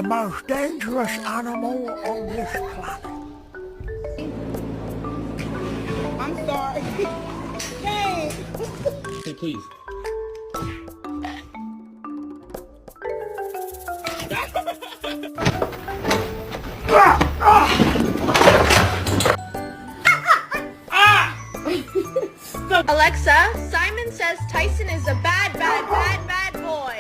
the most dangerous animal on this planet. I'm sorry. Dang. Hey, please. Alexa, Simon says Tyson is a bad boy.